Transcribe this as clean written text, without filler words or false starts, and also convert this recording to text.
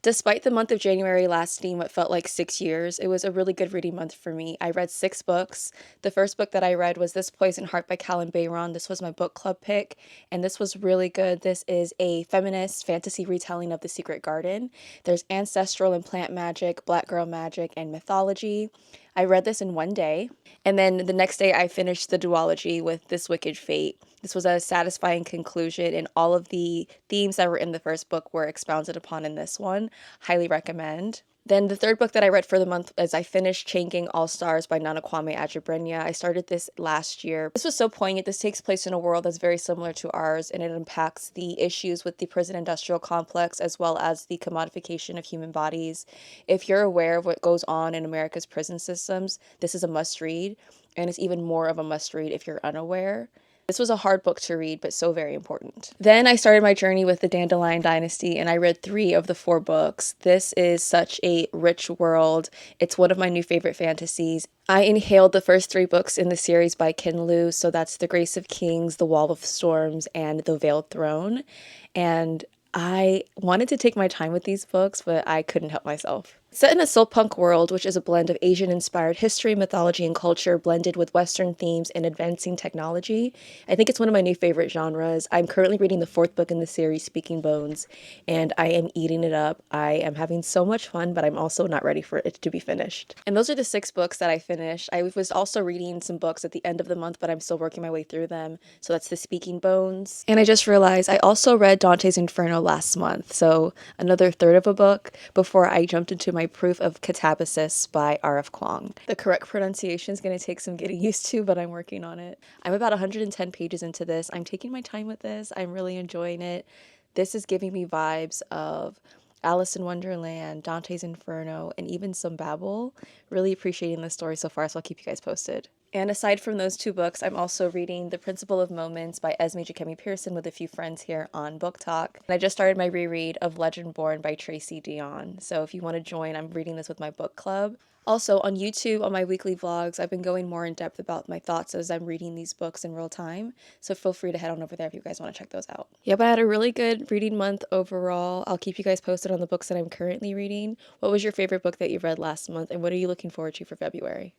Despite the month of January lasting what felt like 6 years, it was a really good reading month for me. I read 6 books. The first book that I read was This Poison Heart by Callum Bayron. This was my book club pick, and this was really good. This is a feminist fantasy retelling of The Secret Garden. There's ancestral and plant magic, black girl magic, and mythology. I read this in one day, and then the next day I finished the duology with This Wicked Fate. This was a satisfying conclusion, and all of the themes that were in the first book were expounded upon in this one. Highly recommend. Then the third book that I read for the month is I finished Changing All Stars by Nana Kwame Adjei. I started this last year. This was so poignant. This takes place in a world that's very similar to ours, and it unpacks the issues with the prison industrial complex as well as the commodification of human bodies. If you're aware of what goes on in America's prison systems, this is a must read, and it's even more of a must read if you're unaware. This was a hard book to read, but so very important. Then I started my journey with the Dandelion Dynasty, and I read 3 of the 4 books. This is such a rich world. It's one of my new favorite fantasies. I inhaled the first 3 books in the series by Ken Liu, so that's The Grace of Kings, The Wall of Storms, and The Veiled Throne. And I wanted to take my time with these books, but I couldn't help myself. Set in a soulpunk world, which is a blend of Asian-inspired history, mythology, and culture blended with Western themes and advancing technology, I think it's one of my new favorite genres. I'm currently reading the 4th book in the series, Speaking Bones, and I am eating it up. I am having so much fun, but I'm also not ready for it to be finished. And those are the 6 books that I finished. I was also reading some books at the end of the month, but I'm still working my way through them. So that's the Speaking Bones. And I just realized I also read Dante's Inferno last month, so another third of a book before I jumped into my proof of catabasis by R.F. Kuang. The correct pronunciation is going to take some getting used to, but I'm working on it. I'm about 110 pages into this. I'm taking my time with this. I'm really enjoying it. This is giving me vibes of Alice in Wonderland, Dante's Inferno, and even some Babel. Really appreciating the story so far, so I'll keep you guys posted. And aside from those 2 books, I'm also reading The Principle of Moments by Esme Jacemi Pearson with a few friends here on Book Talk. And I just started my reread of Legend Born by Tracy Dion. So if you want to join, I'm reading this with my book club. Also, on YouTube, on my weekly vlogs, I've been going more in depth about my thoughts as I'm reading these books in real time. So feel free to head on over there if you guys want to check those out. Yeah, but I had a really good reading month overall. I'll keep you guys posted on the books that I'm currently reading. What was your favorite book that you read last month, and what are you looking forward to for February?